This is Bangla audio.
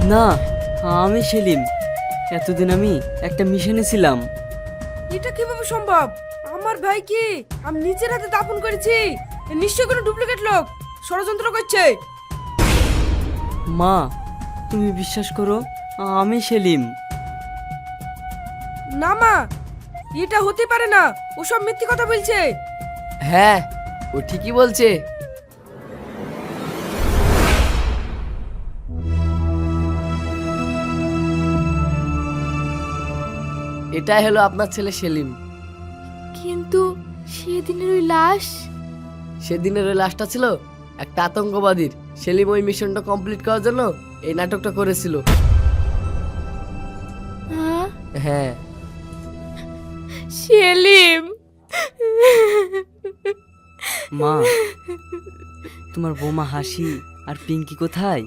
না, আমি সেলিম। এতদিন আমি একটা মিশনে ছিলাম। এটা কিভাবে সম্ভব? আমার ভাই কি আমি নিজের হাতে দাফন করেছি? এ নিশ্চয় কোনো ডুপ্লিকেট লোক ষড়যন্ত্র করছে। মা, তুমি বিশ্বাস করো, আমি সেলিম। না মা, এটা হতে পারে না। ও সব মিথ্যে কথা বলছে। হ্যাঁ, ও ঠিকই বলছে। এটাই হলো আপনার ছেলে সেলিম। কিন্তু সেদিনের ওই লাশ। সেদিনের ওই লাশটা ছিল একটা আতঙ্কবাদীর। সেলিম ওই মিশনটা কমপ্লিট করার জন্য এই নাটকটা করেছিল। হ্যাঁ, হ্যাঁ। সেলিম। মা, তোমার বৌমা হাসি আর পিঙ্কি কোথায়?